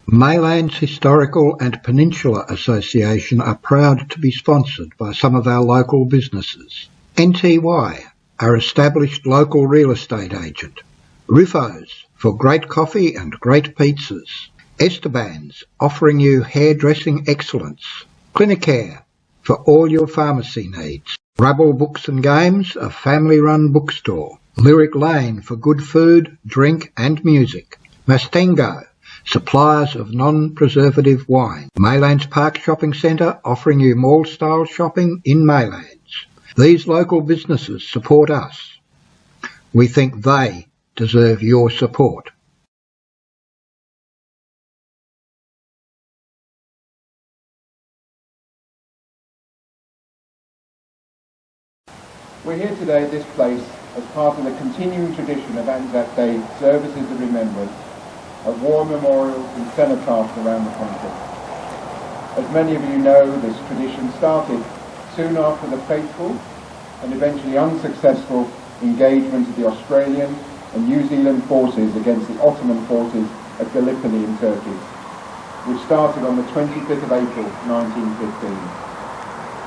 Maylands Historical and Peninsula Association are proud to be sponsored by some of our local businesses. NTY, our established local real estate agent. Rufo's, for great coffee and great pizzas. Esteban's, offering you hairdressing excellence. Clinicare, for all your pharmacy needs. Rubble Books and Games, a family-run bookstore. Lyric Lane, for good food, drink and music. Mastengo, suppliers of non-preservative wine. Maylands Park Shopping Centre, offering you mall-style shopping in Maylands. These local businesses support us. We think they deserve your support. We're here today at this place as part of the continuing tradition of Anzac Day services of remembrance of war memorials and cenotaphs around the country. As many of you know, this tradition started soon after the fateful and eventually unsuccessful engagement of the Australian and New Zealand forces against the Ottoman forces at Gallipoli in Turkey, which started on the 25th of April 1915,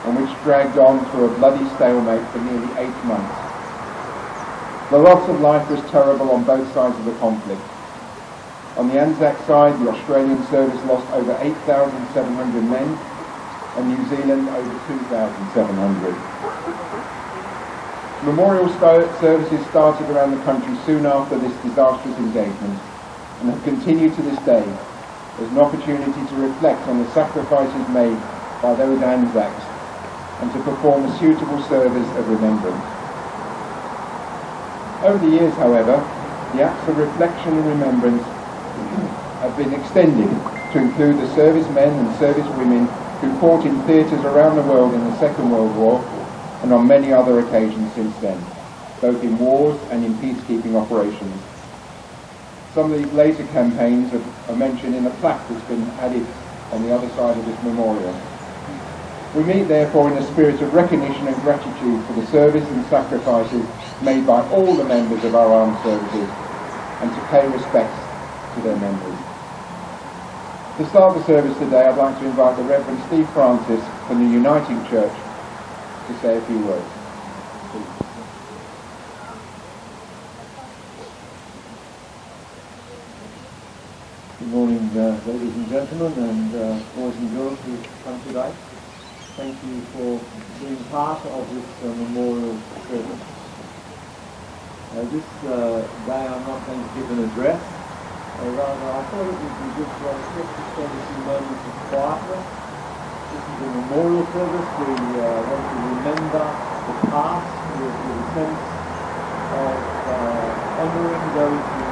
and which dragged on through a bloody stalemate for nearly 8 months. The loss of life was terrible on both sides of the conflict. On the Anzac side, the Australian service lost over 8,700 men, and New Zealand over 2,700. Memorial services started around the country soon after this disastrous engagement, and have continued to this day as an opportunity to reflect on the sacrifices made by those Anzacs and to perform a suitable service of remembrance. Over the years, however, the acts of reflection and remembrance have been extended to include the servicemen and servicewomen who fought in theatres around the world in the Second World War and on many other occasions since then, both in wars and in peacekeeping operations. Some of these later campaigns are mentioned in a plaque that's been added on the other side of this memorial. We meet therefore in a spirit of recognition and gratitude for the service and sacrifices made by all the members of our armed services, and to pay respects to their members. To start the service today, I'd like to invite the Reverend Steve Francis from the Uniting Church to say a few words. Good morning, ladies and gentlemen, and boys and girls who come today. Thank you for being part of this memorial service. This day I'm not going to give an address, rather I thought it would be good for us just to spend a few moments of quietness. This is a memorial service. We want to remember the past with a sense of honouring those who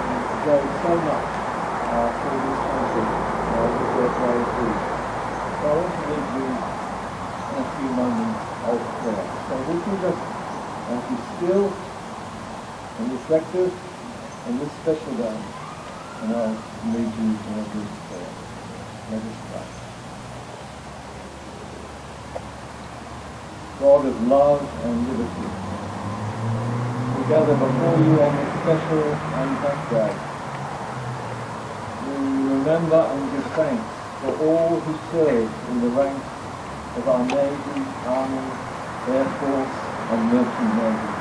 gave so much for this country with their brave deeds. So I want to leave you in a few moments of prayer. So would you just be still and reflective on this special day, and I'll lead you in a brief prayer. Let us pray. God of love and liberty, we gather before you on this special Anzac Day. We remember and give thanks for all who served in the ranks of our Navy, Army, Air Force and Merchant Navy.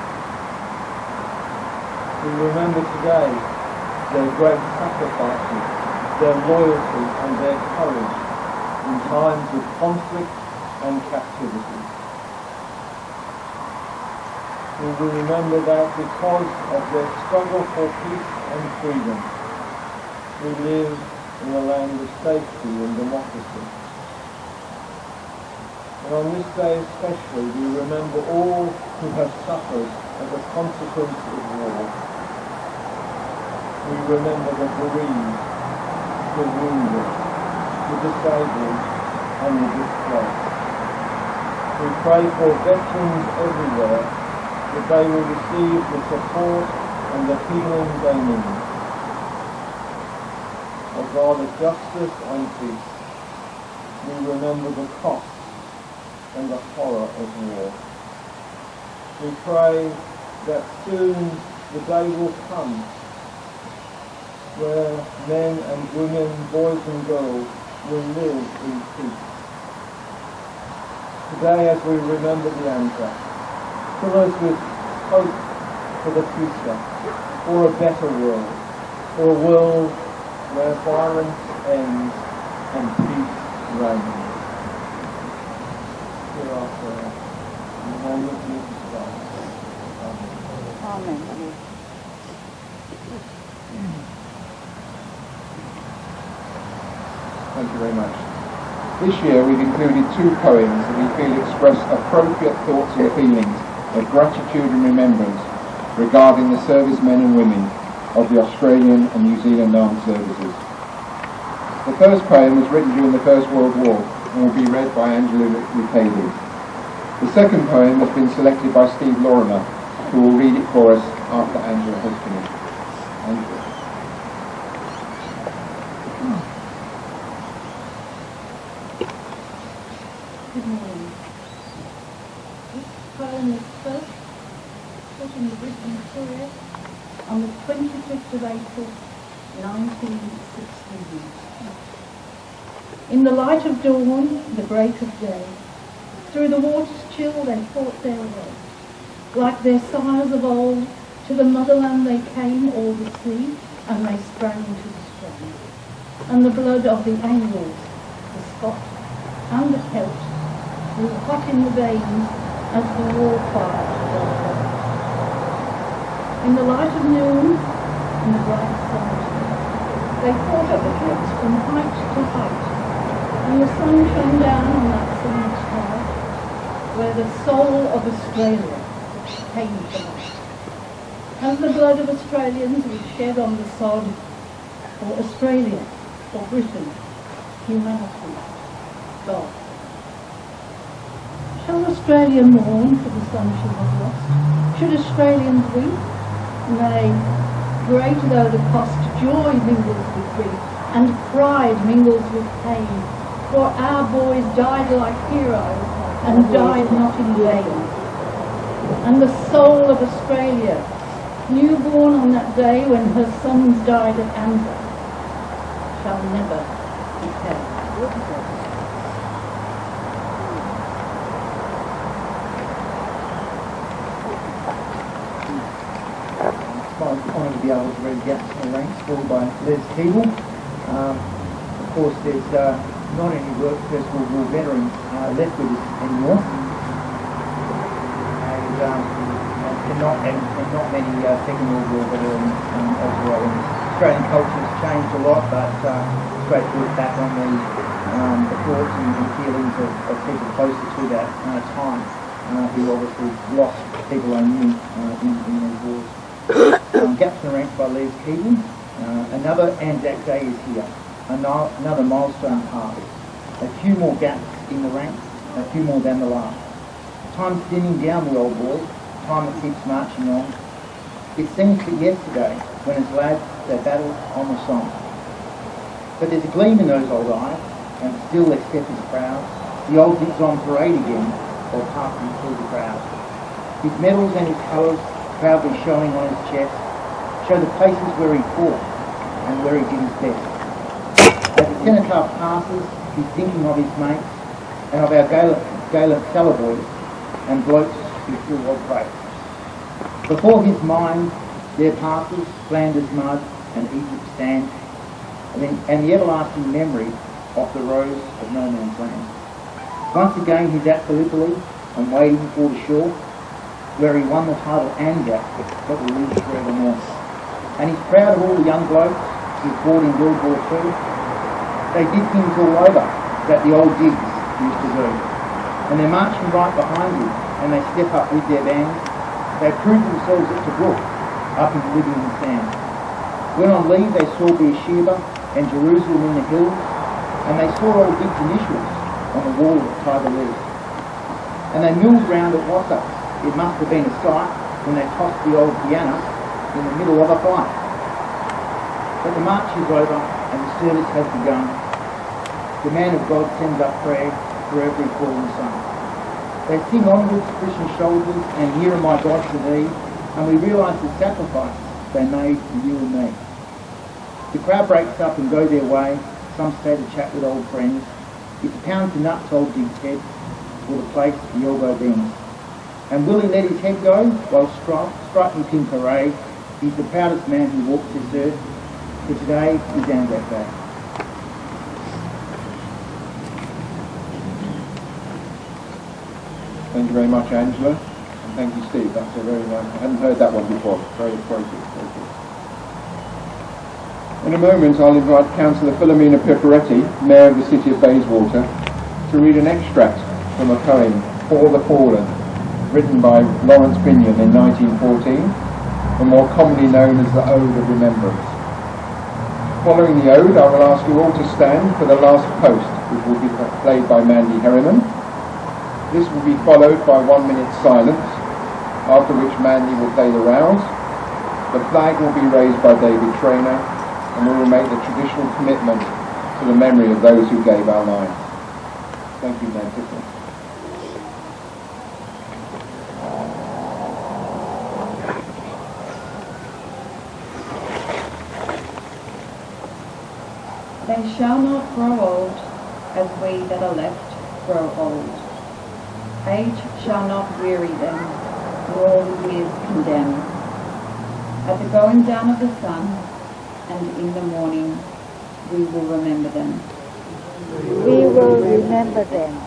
We remember today their great sacrifices, their loyalty and their courage in times of conflict and captivity. We will remember that because of their struggle for peace and freedom, we live in a land of safety and democracy. And on this day especially, we remember all who have suffered as a consequence of war. We remember the bereaved, the wounded, the disabled, and the displaced. We pray for veterans everywhere that they will receive the support and the healing they need. O God of justice and peace, we remember the cost and the horror of war. We pray that soon the day will come where men and women, boys and girls will live in peace. Today, as we remember the Anzac, fill us with hope for the future, for a better world, for a world where violence ends and peace reigns. Hear our prayer. In the name of Jesus Christ. Amen. Amen. Thank you very much. This year we've included 2 poems that we feel express appropriate thoughts and feelings of gratitude and remembrance regarding the servicemen and women of the Australian and New Zealand Armed Services. The first poem was written during the First World War and will be read by Angela Lucchesi. The second poem has been selected by Steve Lorimer, who will read it for us after Angela has finished. Angela. Good morning. This poem is first put in the Brisbane Courier on the 25th of April 1916. In the light of dawn, the break of day, through the water's chill they fought their way. Like their sires of old, to the motherland they came o'er the sea, and they sprang into the strand. And the blood of the Angles, the Scot, and the Celt grew hot in the veins as the war fire burned out. In the light of noon, in the bright sunshine, they fought up the cliffs from height to height, and the sun shone down on that sunny sky, where the soul of Australia came to light. And the blood of Australians was shed on the sod for Australia, for Britain, humanity, God. Shall Australia mourn for the son she has lost? Should Australians weep? Nay, great though the cost, joy mingles with grief, and pride mingles with pain. For our boys died like heroes, and died not in vain. And the soul of Australia, newborn on that day when her sons died at Anzac, shall never be paid. I'm honored to be able to read Gaps in the Ranks, scored by Les Keeble. Of course, there's not any First World War veterans left with us anymore, and not many Second World War veterans as well. And Australian culture has changed a lot, but it's great to look back on the thoughts and feelings of people closer to that time who obviously lost people they knew in these wars. Gaps in the Ranks by Les Keeble. Another Anzac Day is here. Another milestone passed. A few more gaps in the ranks, a few more than the last. Time's thinning down the old boys, time that keeps marching on. It seems to yesterday when as lads they battled on the Somme. But there's a gleam in those old eyes, and still their step is proud. The old Dick's on parade again, while passing through the crowd. His medals and his colours proudly showing on his chest show the places where he fought and where he did his best. As the cenotaph passes, he's thinking of his mates and of our gallant cellar boys and blokes who still was great. Before his mind there passes Flanders mud and Egypt sand, and the everlasting memory of the rose of no man's land. Once again he's at Gallipoli and waiting for the shore, where he won the title Anzac that will live forevermore. And he's proud of all the young blokes he's fought in World War II. They did things all over that the old digs used to do. And they're marching right behind you, and they step up with their bands. They prove themselves at Tobruk, up in Libyan sand. When on leave they saw Beersheba and Jerusalem in the hills, and they saw old Dig's initials on the wall of Tiger-Lee. And they milled round at Wassa. It must have been a sight when they tossed the old piano in the middle of a fight. But the march is over and the service has begun. The man of God sends up prayer for every fallen son. They sing onwards, Christian shoulders, and here are my gods to thee, and we realise the sacrifice they made for you and me. The crowd breaks up and go their way. Some stay to chat with old friends. It's a pound to nuts, old Dig's head, or the place the elbow bends. And will he let his head go while striking in parade? He's the proudest man who walks this earth, for today is Anzac Day. Thank you very much, Angela. And thank you, Steve. That's a very nice... I hadn't heard that one before. Very appropriate. Thank you. In a moment, I'll invite Councillor Philomena Piperetti, Mayor of the City of Bayswater, to read an extract from a poem, For the Fallen, written by Lawrence Binyon in 1914, and more commonly known as the Ode of Remembrance. Following the ode, I will ask you all to stand for the last post, which will be played by Mandy Herriman. This will be followed by 1 minute silence, after which Mandy will play the rouse. The flag will be raised by David Traynor, and we will make the traditional commitment to the memory of those who gave our lives. Thank you, Nancy. They shall not grow old as we that are left grow old. Age shall not weary them, nor the years condemn. At the going down of the sun, and in the morning, we will remember them. We will remember them.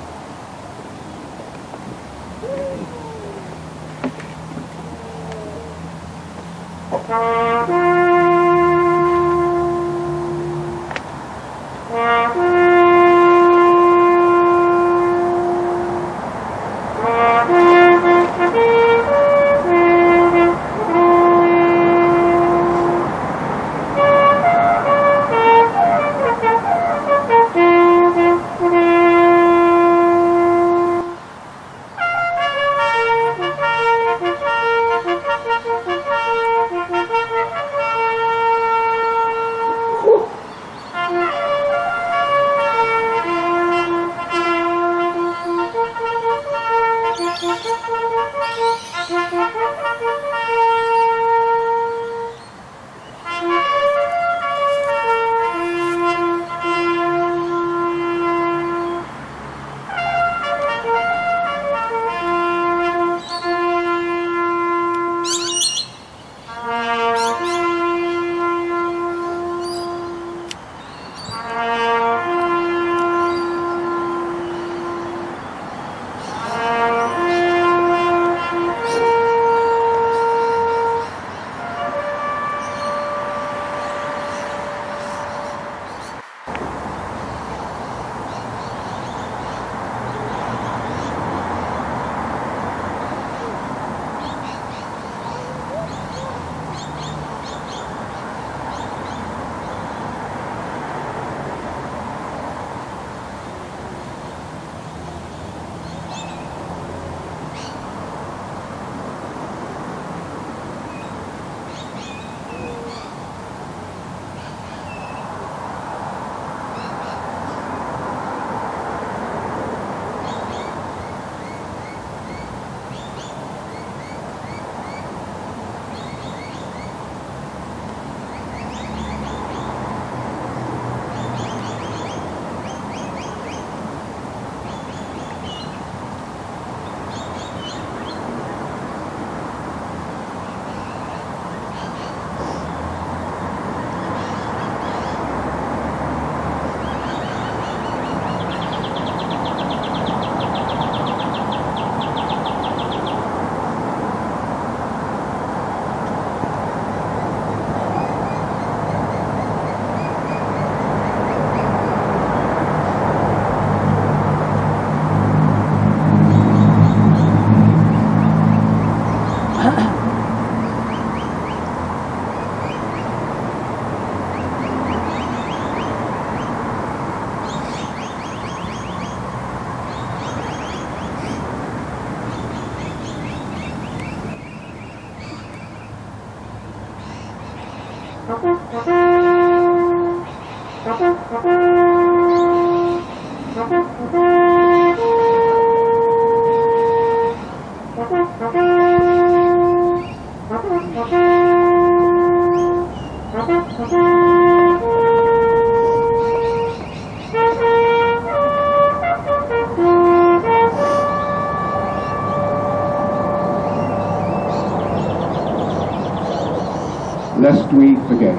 lest we forget.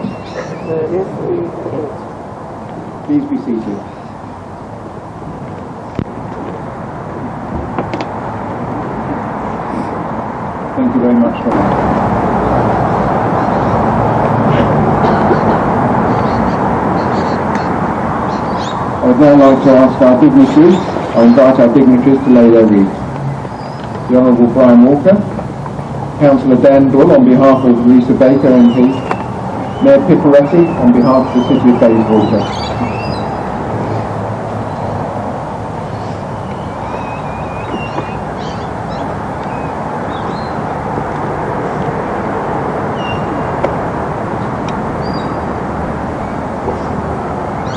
Please be seated. Thank you very much for that. I would now like to ask our dignitaries, I invite our dignitaries to lay their wreath. The Honourable Brian Walker, Councillor Dan Doyle on behalf of Louisa Baker MP, Mayor Piperetti on behalf of the City of Bayswater.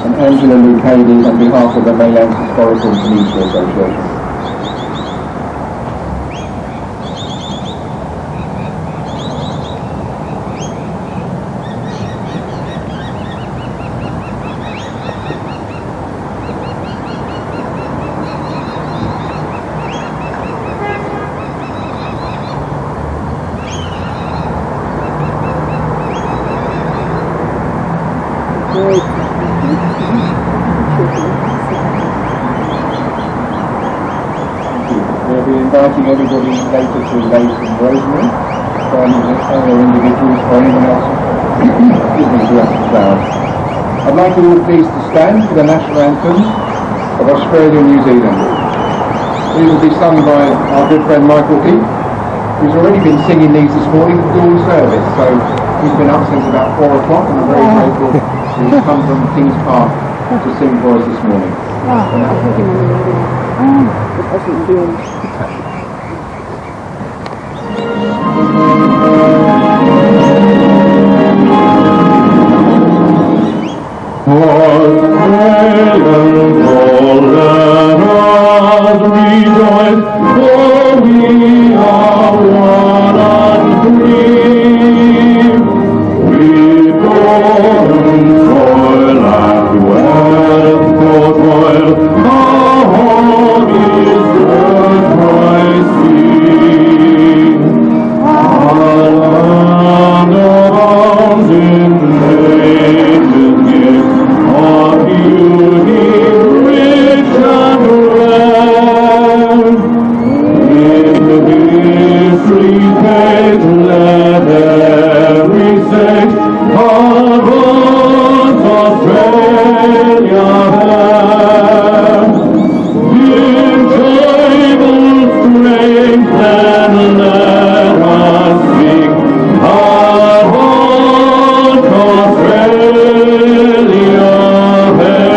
And Angela Lucchese on behalf of the Maylands Historical and Peninsula Association. We'll be inviting everybody later to lay some rosemary from other individuals or anyone else excuse me, to rest the flowers. I'd like you all please to stand for the national anthem of Australia and New Zealand. These will be sung by our good friend Michael Heath, who's already been singing these this morning at the dawn service, so he's been up since about 4 o'clock and I'm very grateful he's come from King's Park to sing for us this morning. Australians, all let us rejoice, for we are one and free. We golden soil and wealth for toil, our home is the Christ sea. Our land abounds in native gifts of beauty, rich and rare. In history page let every sage advance Australia bear. In table strength then let us sing, advance Australia bear.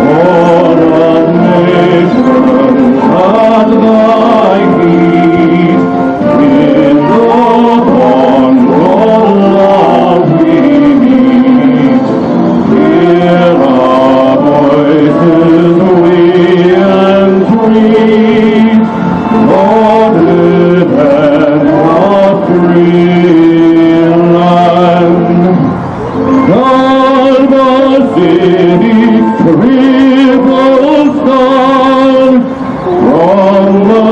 All of nations at thy feet, in the bond of love we meet. Hear our voices, we entreat, lauded and our free land. God the city triple stand from the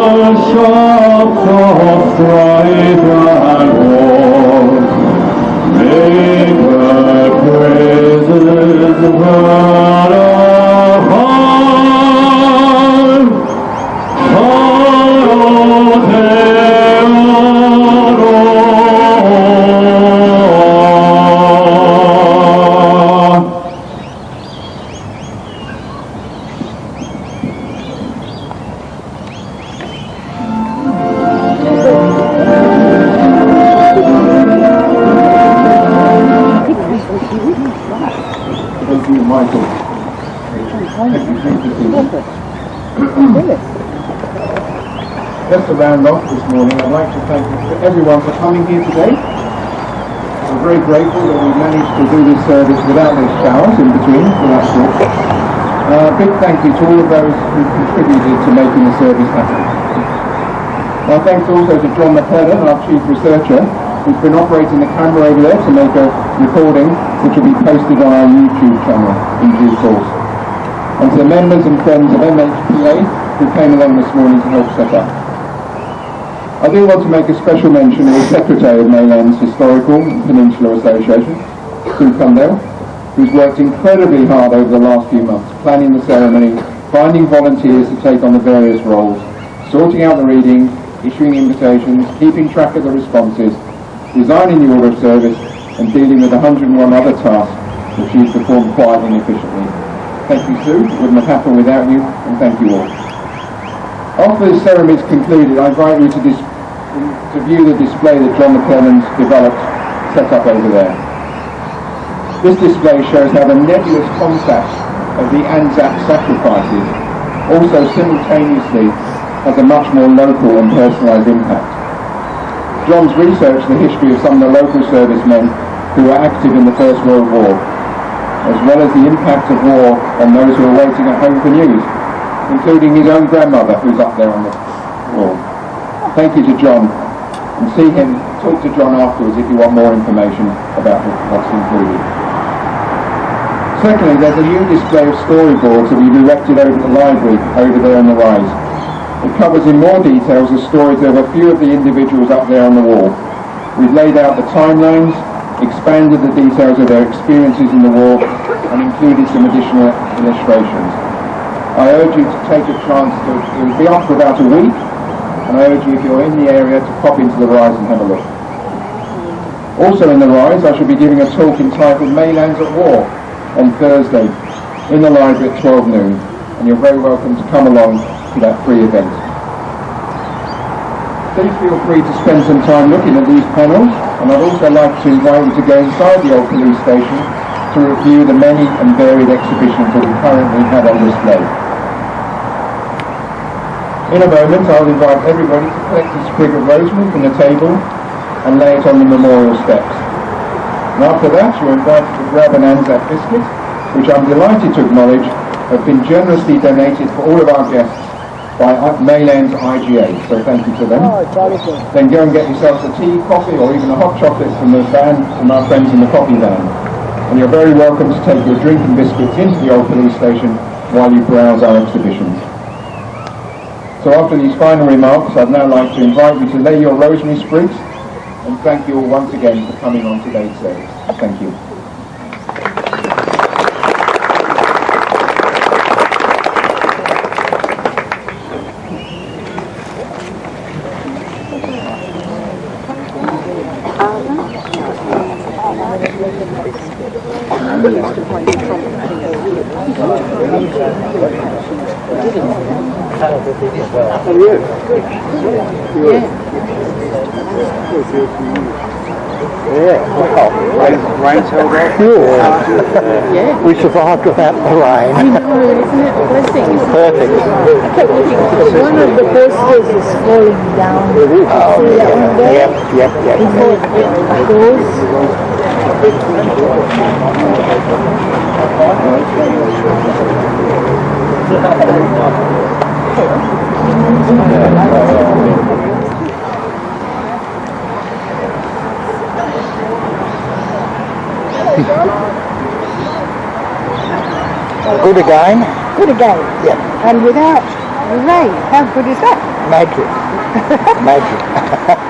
shocks of strife and war. Make the praises burn our heart. Thank you, Michael. Just to round off this morning, I'd like to thank everyone for coming here today. We're very grateful that we managed to do this service without those showers in between, so that's good. A big thank you to all of those who contributed to making the service happen. My thanks also to John McClellan, our Chief Researcher, who's been operating the camera over there to make a recording which will be posted on our YouTube channel in due course. And to the members and friends of MHPA who came along this morning to help set up. I do want to make a special mention of the Secretary of Maylands Historical and Peninsula Association, Sue Cundell, who's worked incredibly hard over the last few months, planning the ceremony, finding volunteers to take on the various roles, sorting out the readings, issuing invitations, keeping track of the responses, designing the order of service, and dealing with 101 other tasks that she's performed quietly and efficiently. Thank you, Sue. It wouldn't have happened without you, and thank you all. After the ceremony is concluded, I invite you to view the display that John McClellan's developed, set up over there. This display shows how the nebulous concept of the Anzac sacrifices also simultaneously has a much more local and personalised impact. John's researched the history of some of the local servicemen who were active in the First World War, as well as the impact of war on those who are waiting at home for news, including his own grandmother, who's up there on the wall. Thank you to John, and talk to John afterwards if you want more information about what's included. Secondly, there's a new display of storyboards that we've erected over the library, over there on the rise. It covers in more details the stories of a few of the individuals up there on the wall. We've laid out the timelines, expanded the details of their experiences in the war, and included some additional illustrations. I urge you to take a chance it will be up for about a week, and I urge you, if you're in the area, to pop into the Rise and have a look. Also in the Rise, I shall be giving a talk entitled Maylands at War on Thursday in the library at 12 noon, and you're very welcome to come along to that free event. Please feel free to spend some time looking at these panels, and I'd also like to invite you to go inside the old police station to review the many and varied exhibitions that we currently have on display. In a moment, I'll invite everybody to collect a sprig of rosemary from the table and lay it on the memorial steps. And after that, you're invited to grab an Anzac biscuit, which I'm delighted to acknowledge have been generously donated for all of our guests by Maylands IGA, so thank you to them. Then go and get yourselves a tea, coffee, or even a hot chocolate from the van, from our friends in the coffee van. And you're very welcome to take your drink and biscuits into the old police station while you browse our exhibitions. So after these final remarks, I'd now like to invite you to lay your rosemary sprigs, and thank you all once again for coming on today's service. Thank you. Rain's held out. We survived without the rain. I know, isn't it a blessing? Perfect. I kept looking at one of the posters is falling down. It is. Oh, Yep. Before it goes. Good again. Good again. Yeah. And without the rain, how good is that? Magic. Magic.